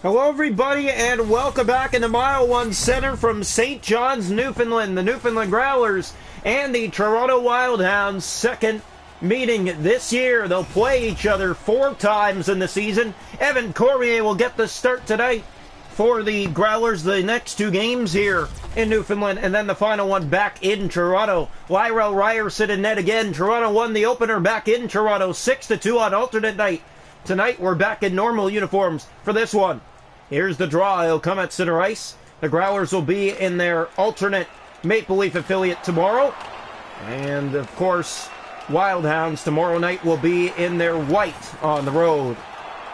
Hello everybody and welcome back into Mile 1 Center from St. John's, Newfoundland. The Newfoundland Growlers and the Toronto Wildhounds second meeting this year. They'll play each other 4 times in the season. Evan Cormier will get the start tonight for the Growlers, the next 2 games here in Newfoundland, and then the final one back in Toronto. Lyrell Ryerson in net again. Toronto won the opener back in Toronto 6-2 on alternate night. Tonight we're back in normal uniforms for this one. Here's the draw. It'll come at center ice. The Growlers will be in their alternate Maple Leaf affiliate tomorrow. And, of course, Wildhounds tomorrow night will be in their white on the road.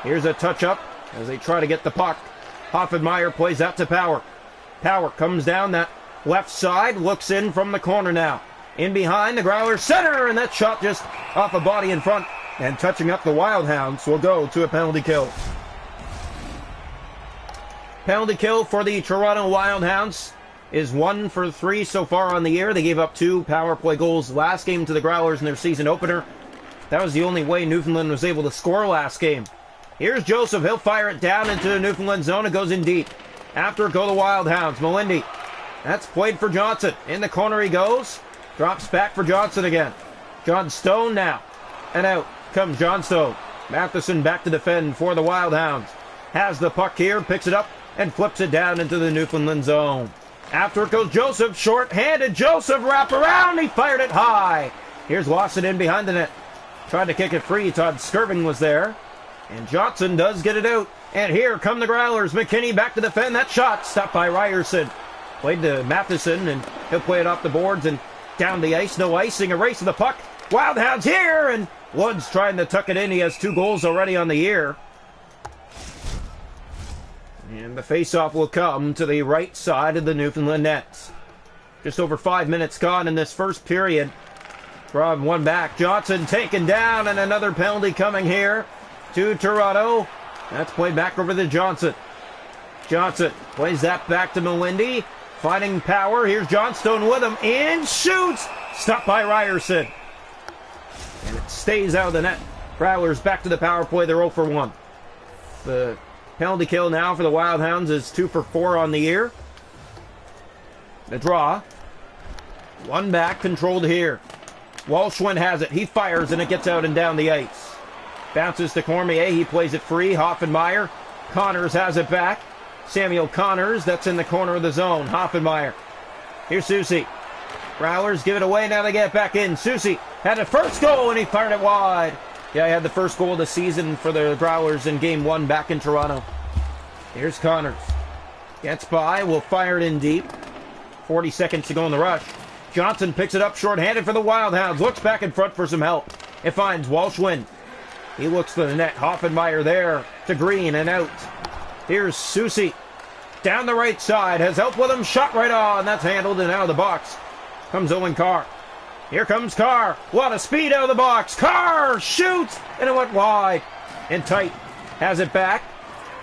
Here's a touch-up as they try to get the puck. Hoffenmeyer plays that to Power. Power comes down that left side, looks in from the corner now. In behind the Growlers center, and that shot just off a body in front. And touching up the Wildhounds will go to a penalty kill. Penalty kill for the Toronto Wildhounds is 1 for 3 so far on the year. They gave up 2 power play goals last game to the Growlers in their season opener. That was the only way Newfoundland was able to score last game. Here's Joseph. He'll fire it down into the Newfoundland zone. It goes in deep. After it go the Wildhounds. Melindy. That's played for Johnson. In the corner he goes. Drops back for Johnson again. John Stone now. And out comes John Stone. Matheson back to defend for the Wildhounds. Has the puck here. Picks it up and flips it down into the Newfoundland zone. After it goes Joseph, short-handed Joseph, wrap around, he fired it high. Here's Lawson in behind the net. Tried to kick it free, Todd Skirving was there. And Johnson does get it out. And here come the Growlers. McKinney back to defend that shot, stopped by Ryerson. Played to Matheson, and he'll play it off the boards and down the ice. No icing, a race to the puck. Wildhounds here, and Woods trying to tuck it in. He has 2 goals already on the year. And the face-off will come to the right side of the Newfoundland nets. Just over 5 minutes gone in this first period. Rob one back. Johnson taken down, and another penalty coming here to Toronto. That's played back over to Johnson. Johnson plays that back to Melindy. Finding Power. Here's Johnstone with him. And shoots! Stopped by Ryerson. And it stays out of the net. Growlers back to the power play. They're 0 for 1. The penalty kill now for the Wildhounds is 2 for 4 on the year. The draw. One back, controlled here. Walshwin has it. He fires and it gets out and down the ice. Bounces to Cormier. He plays it free. Hoffenmeyer. Connors has it back. Samuel Connors. That's in the corner of the zone. Hoffenmeyer. Here's Susie. Growlers give it away. Now they get back in. Susie had a first goal and he fired it wide. Yeah, he had the first goal of the season for the Growlers in Game 1 back in Toronto. Here's Connors. Gets by, will fire it in deep. 40 seconds to go in the rush. Johnson picks it up short-handed for the Wildhounds. Looks back in front for some help. It finds Walshwin. He looks to the net. Hoffenmeyer there to Green and out. Here's Susie. Down the right side. Has help with him. Shot right on. That's handled and out of the box. Comes Owen Carr. Here comes Carr. What a speed out of the box. Carr shoots, and it went wide. And tight. Has it back.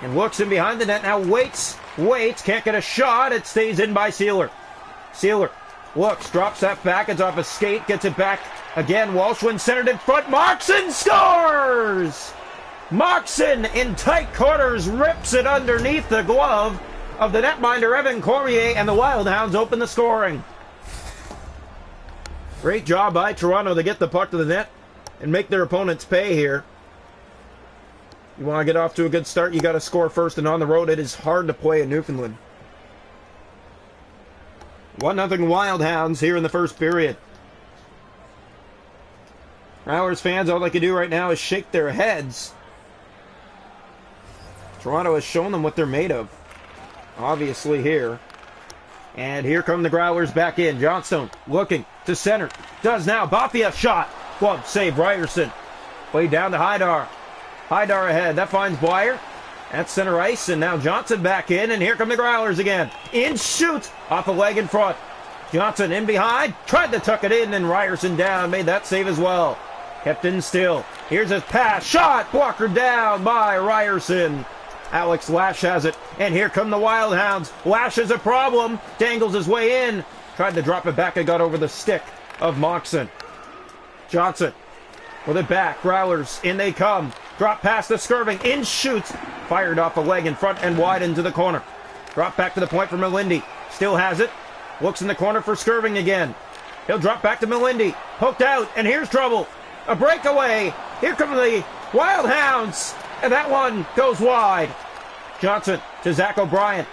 And looks in behind the net. Now waits. Can't get a shot. It stays in by Sealer. Sealer looks. Drops that back. It's off a skate. Gets it back again. Walshwin centered in front. Moxon scores! Moxon in tight quarters rips it underneath the glove of the netminder Evan Cormier, and the Wildhounds open the scoring. Great job by Toronto to get the puck to the net and make their opponents pay here. You want to get off to a good start, you got to score first, and on the road it is hard to play in Newfoundland. 1-0 Wildhounds here in the first period. Growlers fans, all they can do right now is shake their heads. Toronto has shown them what they're made of, obviously here. And here come the Growlers back in. Johnstone looking to center. Does now. Bafia shot. Glove save. Ryerson. Played down to Haidar. Haidar ahead. That finds Blyer. That's center ice. And now Johnson back in. And here come the Growlers again. In shoots. Off a leg in front. Johnson in behind. Tried to tuck it in. And Ryerson down. Made that save as well. Kept in still. Here's his pass. Shot. Blocker down by Ryerson. Alex Lash has it, and here come the Wildhounds. Lash is a problem, dangles his way in, tried to drop it back and got over the stick of Moxon. Johnson with it back, Growlers, in they come. Drop pass to Skirving. In shoots. Fired off a leg in front and wide into the corner. Drop back to the point for Melindy. Still has it. Looks in the corner for Skirving again. He'll drop back to Melindy. Poked out, and here's trouble. A breakaway. Here come the Wild Hounds. And that one goes wide. Johnson to Zach O'Brien.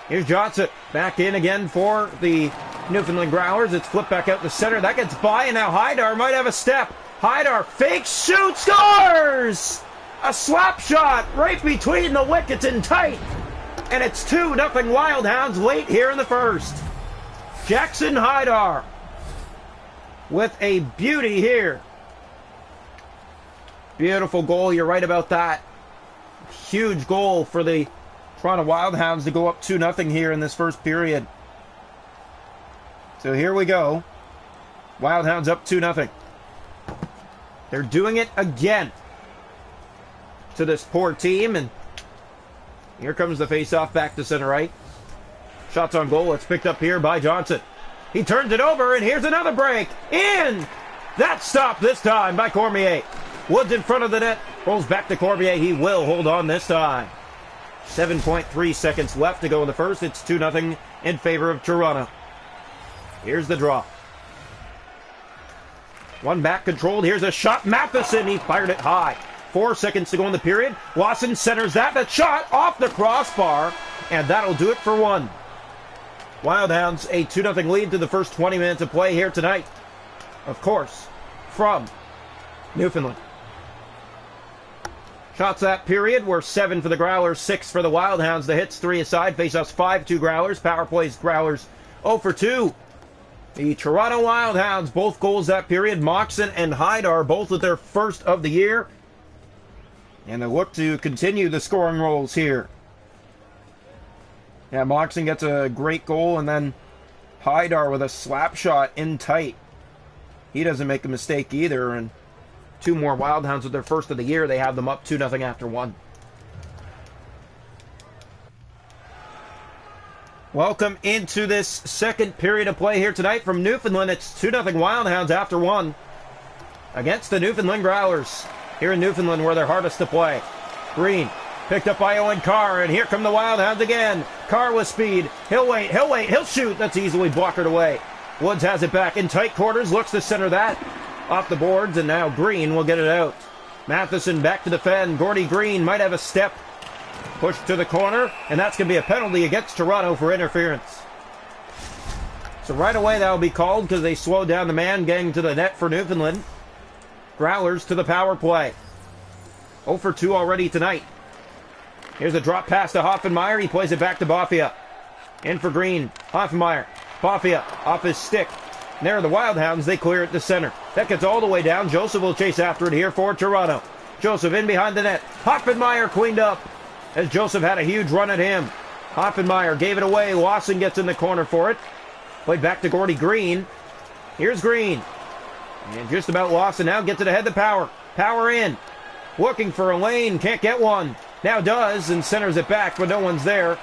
Here's Johnson. Back in again for the Newfoundland Growlers. It's flipped back out to center. That gets by, and now Haidar might have a step. Haidar fake shoot, scores! A slap shot right between the wickets in tight. And it's 2-0 Wild Hounds late here in the first. Jackson Haidar with a beauty here. Beautiful goal, you're right about that. Huge goal for the Toronto Wild Hounds to go up 2-0 here in this first period. So here we go. Wild Hounds up 2-0. They're doing it again to this poor team, and here comes the face-off back to center right. Shots on goal. It's picked up here by Johnson. He turns it over, and here's another break. In! That stopped this time by Cormier. Woods in front of the net. Rolls back to Cormier. He will hold on this time. 7.3 seconds left to go in the first. It's 2-0 in favor of Toronto. Here's the draw. One back controlled. Here's a shot. Matheson. He fired it high. 4 seconds to go in the period. Lawson centers that. That shot off the crossbar. And that'll do it for one. Wild Hounds a 2-0 lead to the first 20 minutes of play here tonight. Of course, from Newfoundland. Shots that period were 7 for the Growlers, 6 for the Wild Hounds. The hits 3 aside. Face-offs 5-2 Growlers. Power plays Growlers 0 for 2. The Toronto Wild Hounds, both goals that period. Moxon and Haidar, both with their first of the year. And they look to continue the scoring roles here. Yeah, Moxon gets a great goal, and then Haidar with a slap shot in tight. He doesn't make a mistake either, and 2 more Wild Hounds with their first of the year. They have them up 2-0 after 1. Welcome into this second period of play here tonight from Newfoundland. It's 2-0 Wild Hounds after 1 against the Newfoundland Growlers here in Newfoundland, where they're hardest to play. Green picked up by Owen Carr, and here come the Wild Hounds again. Carr with speed. He'll wait, he'll shoot. That's easily blockered away. Woods has it back in tight quarters, looks to center that. Off the boards, and now Green will get it out. Matheson back to defend. Gordy Green might have a step. Pushed to the corner, and that's going to be a penalty against Toronto for interference. So right away that will be called because they slowed down the man getting to the net for Newfoundland. Growlers to the power play. 0 for 2 already tonight. Here's a drop pass to Hoffenmeyer. He plays it back to Boffia. In for Green. Hoffenmeyer. Boffia off his stick. And there are the Wild Hounds. They clear it to center. That gets all the way down. Joseph will chase after it here for Toronto. Joseph in behind the net. Hoffenmeyer cleaned up as Joseph had a huge run at him. Hoffenmeyer gave it away. Lawson gets in the corner for it. Played back to Gordy Green. Here's Green. And just about Lawson now gets it ahead to Power. Power in. Looking for a lane. Can't get one. Now does and centers it back, but no one's there.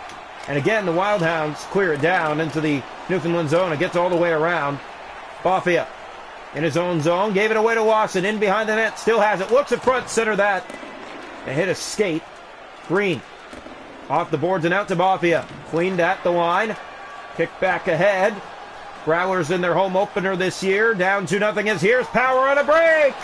And again, the Wild Hounds clear it down into the Newfoundland zone. It gets all the way around. Boffia in his own zone. Gave it away to Lawson. In behind the net. Still has it. Looks at front. Center that. And hit a skate. Green. Off the boards and out to Boffia. Cleaned at the line. Kick back ahead. Growlers in their home opener this year. Down 2-0 is here's Power on a break.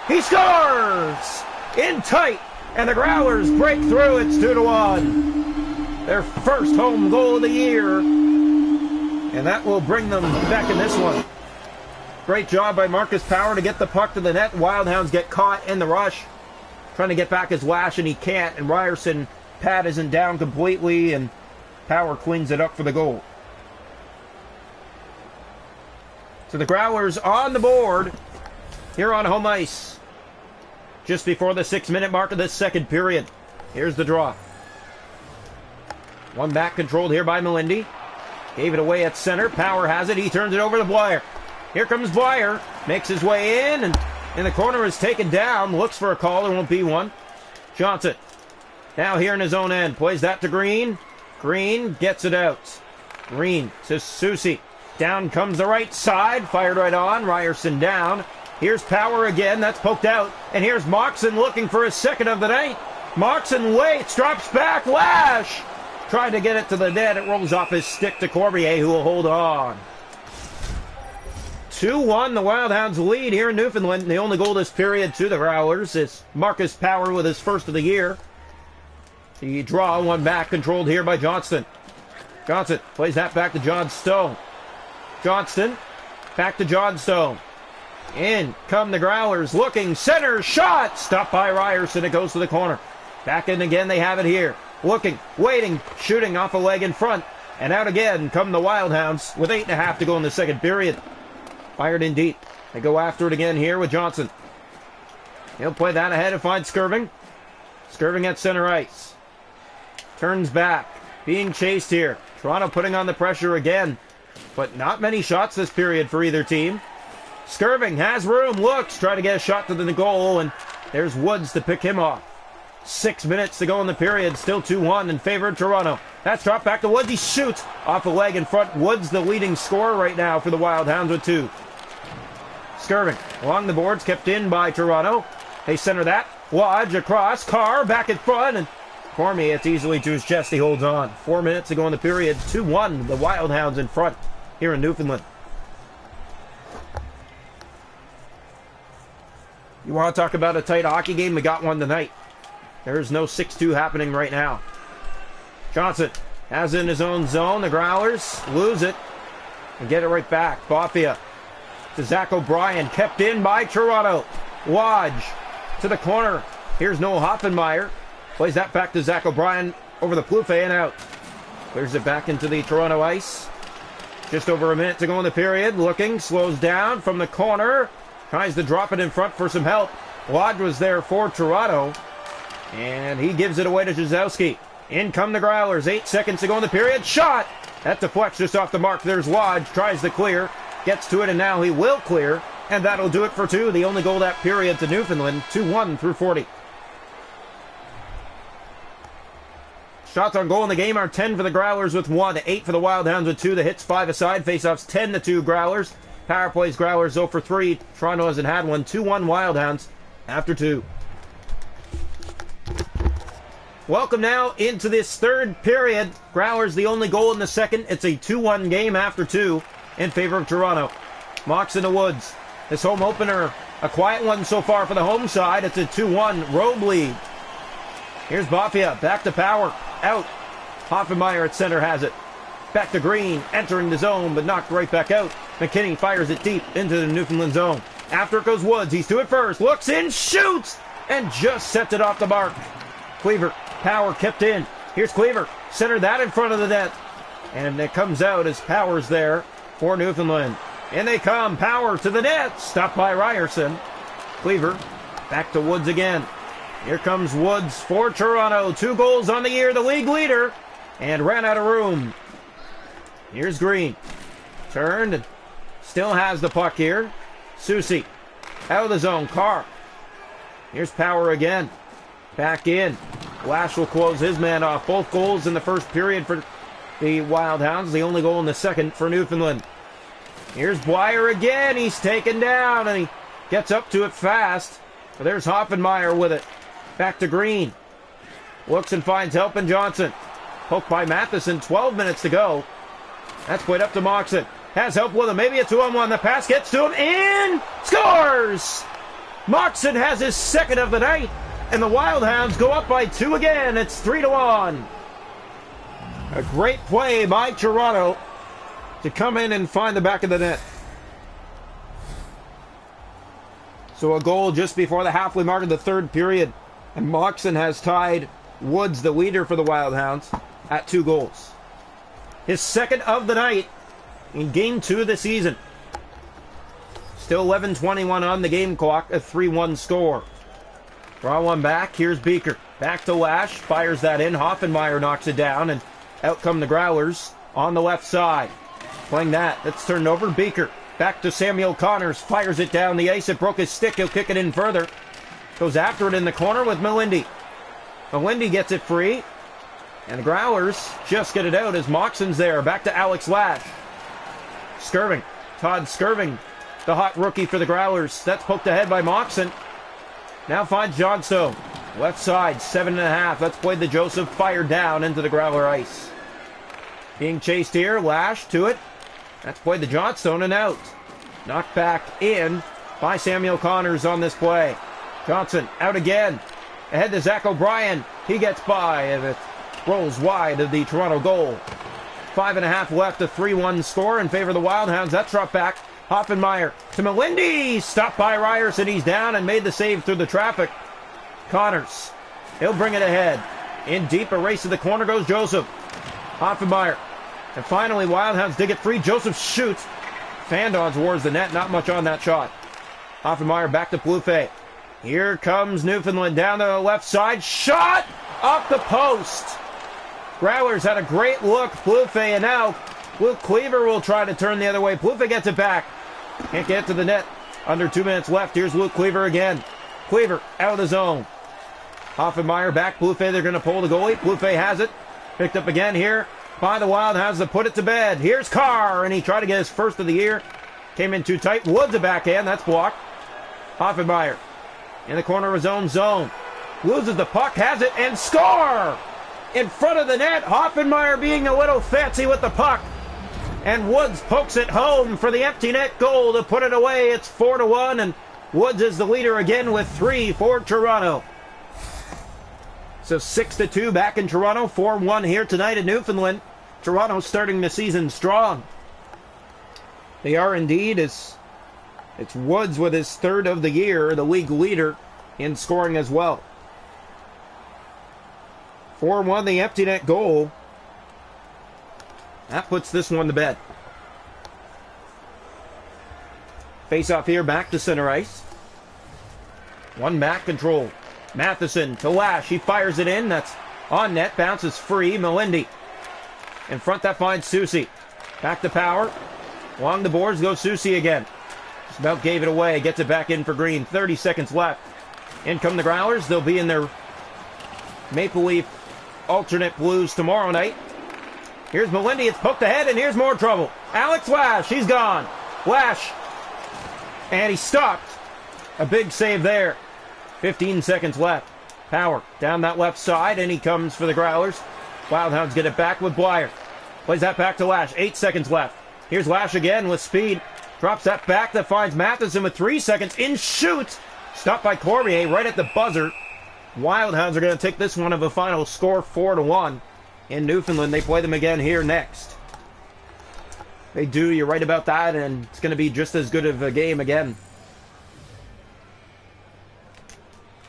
He scores! In tight. And the Growlers break through. It's 2-1. Their first home goal of the year. And that will bring them back in this one. Great job by Marcus Power to get the puck to the net. Wild Hounds get caught in the rush. Trying to get back his lash, and he can't. And Ryerson, pad isn't down completely, and Power cleans it up for the goal. So the Growlers on the board here on home ice. Just before the 6-minute mark of this second period. Here's the draw. One back controlled here by Melindy. Gave it away at center. Power has it. He turns it over to Blyer. Here comes Blyer. Makes his way in, and in the corner is taken down. Looks for a call. There won't be one. Johnson. Now here in his own end. Plays that to Green. Green gets it out. Green to Susie. Down comes the right side. Fired right on. Ryerson down. Here's Power again. That's poked out. And here's Moxon looking for his second of the night. Moxon waits, drops back, Lash! Trying to get it to the net. It rolls off his stick to Cormier, who will hold on. 2-1, the Wild Hounds lead here in Newfoundland. The only goal this period to the Growlers is Marcus Power with his first of the year. The draw, one back, controlled here by Johnston. Johnson plays that back to John Stone. Johnston, back to John Stone. In come the Growlers, looking, center, shot! Stopped by Ryerson, it goes to the corner. Back in again, they have it here. Looking, waiting, shooting off a leg in front. And out again come the Wild Hounds with 8.5 to go in the second period. Fired in deep. They go after it again here with Johnson. He'll play that ahead and find Skirving. Skirving at center ice. Turns back. Being chased here. Toronto putting on the pressure again. But not many shots this period for either team. Skirving has room. Looks. Trying to get a shot to the goal. And there's Woods to pick him off. 6 minutes to go in the period. Still 2-1 in favor of Toronto. That's dropped back to Woods. He shoots off a leg in front. Woods the leading scorer right now for the Wild Hounds with 2. Skirving along the boards, kept in by Toronto. They center that. Lodge across. Carr back in front. And Cormier, it's easily to his chest. He holds on. 4 minutes to go in the period. 2-1. The Wild Hounds in front here in Newfoundland. You want to talk about a tight hockey game? We got one tonight. There's no 6-2 happening right now. Johnson has it in his own zone. The Growlers lose it and get it right back. Bafia to Zach O'Brien. Kept in by Toronto. Lodge to the corner. Here's Noel Hoffenmeyer. Plays that back to Zach O'Brien over the Plouffe and out. Clears it back into the Toronto ice. Just over a minute to go in the period. Looking, slows down from the corner. Tries to drop it in front for some help. Lodge was there for Toronto. And he gives it away to Jazowski. In come the Growlers. 8 seconds to go in the period. Shot! That deflects just off the mark. There's Lodge. Tries to clear. Gets to it, and now he will clear. And that'll do it for 2. The only goal that period to Newfoundland. 2-1 through 40. Shots on goal in the game are 10 for the Growlers with 1. 8 for the Wild Hounds with 2. The hits 5 aside. Faceoffs 10-2 Growlers. Power plays Growlers 0 for 3. Toronto hasn't had one. 2-1 Wild Hounds after 2. Welcome now into this third period. Growlers the only goal in the second. It's a 2-1 game after 2 in favor of Toronto. Moxon to Woods. This home opener, a quiet one so far for the home side. It's a 2-1 road lead. Here's Bafia. Back to Power. Out. Hoffenmeyer at center has it. Back to Green. Entering the zone, but knocked right back out. McKinney fires it deep into the Newfoundland zone. After it goes Woods. He's to it first. Looks in. Shoots! And just sets it off the mark. Cleaver. Power kept in. Here's Cleaver. Center that in front of the net. And it comes out as Power's there for Newfoundland. And they come. Power to the net. Stopped by Ryerson. Cleaver. Back to Woods again. Here comes Woods for Toronto. 2 goals on the year. The league leader. And ran out of room. Here's Green. Turned and still has the puck here. Susie. Out of the zone. Carr. Here's Power again. Back in. Lash will close his man off. Both goals in the first period for the Wild Hounds. The only goal in the second for Newfoundland. Here's Bwyer again. He's taken down and he gets up to it fast. But there's Hoffenmeyer with it. Back to Green. Looks and finds help in Johnson. Poked by Matheson. 12 minutes to go. That's played up to Moxon. Has help with him. Maybe a 2-on-1. The pass gets to him. In! Scores! Moxon has his second of the night. And the Wild Hounds go up by 2 again. It's 3-1. A great play by Toronto to come in and find the back of the net. So a goal just before the halfway mark of the third period. And Moxon has tied Woods, the leader for the Wild Hounds, at 2 goals. His second of the night in Game 2 of the season. Still 11:21 on the game clock. A 3-1 score. Draw one back. Here's Beaker. Back to Lash. Fires that in. Hoffenmeyer knocks it down. And out come the Growlers on the left side. Playing that. That's turned over. Beaker. Back to Samuel Connors. Fires it down the ice. It broke his stick. He'll kick it in further. Goes after it in the corner with Melindy. Melindy gets it free. And the Growlers just get it out as Moxon's there. Back to Alex Lash. Skirving. Todd Skirving. The hot rookie for the Growlers. That's poked ahead by Moxon. Now finds Johnstone. Left side, 7.5. Let's play the Joseph. Fire down into the Growler ice. Being chased here. Lash to it. That's played the Johnstone and out. Knocked back in by Samuel Connors on this play. Johnson out again. Ahead to Zach O'Brien. He gets by and it rolls wide of the Toronto goal. 5.5 left, a 3-1 score in favor of the Wildhounds. That's dropped back. Hoffenmeyer to Melindy. Stopped by Ryerson. He's down and made the save through the traffic. Connors. He'll bring it ahead. In deep, a race to the corner goes Joseph. Hoffenmeyer. And finally, Wildhounds dig it free. Joseph shoots. Fandon towards the net. Not much on that shot. Hoffenmeyer back to Plouffe. Here comes Newfoundland down the left side. Shot! Up the post. Growlers had a great look. Plouffe and now Luke Cleaver will try to turn the other way. Plouffe gets it back. Can't get to the net. Under 2 minutes left. Here's Luke Cleaver again. Cleaver out of the zone. Hoffenmeyer back. Plouffe, they're going to pull the goalie. Plouffe has it. Picked up again here by the Wildhounds to put it to bed. Here's Carr, and he tried to get his first of the year. Came in too tight. Woods a backhand. That's blocked. Hoffenmeyer in the corner of his own zone. Loses the puck, has it, and score! In front of the net. Hoffenmeyer being a little fancy with the puck. And Woods pokes it home for the empty net goal to put it away. It's 4-1, and Woods is the leader again with 3 for Toronto. So 6-2 back in Toronto. 4-1 here tonight in Newfoundland. Toronto starting the season strong. They are indeed. It's Woods with his 3rd of the year, the league leader in scoring as well. 4-1, the empty net goal. That puts this one to bed. Face off here, back to center ice. One back control. Matheson to Lash. He fires it in. That's on net. Bounces free. Melindy. In front, that finds Susie. Back to Power. Along the boards goes Susie again. Just about gave it away. Gets it back in for Green. 30 seconds left. In come the Growlers. They'll be in their Maple Leaf alternate blues tomorrow night. Here's Melindy. It's poked ahead, and here's more trouble. Alex Lash. He's gone. Lash. And he stopped. A big save there. 15 seconds left. Power down that left side, and he comes for the Growlers. Wildhounds get it back with Blyer. Plays that back to Lash. 8 seconds left. Here's Lash again with speed. Drops that back. That finds Matheson with 3 seconds. In shoots. Stopped by Cormier right at the buzzer. Wildhounds are going to take this one of a final score 4-1. In Newfoundland, they play them again here next. They do. You're right about that, and it's going to be just as good of a game again.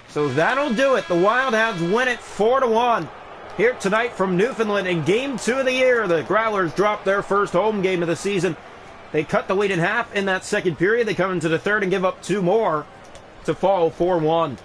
So that'll do it. The Wildhounds win it 4-1 here tonight from Newfoundland in Game 2 of the year. The Growlers dropped their first home game of the season. They cut the lead in half in that second period. They come into the third and give up 2 more to fall 4-1.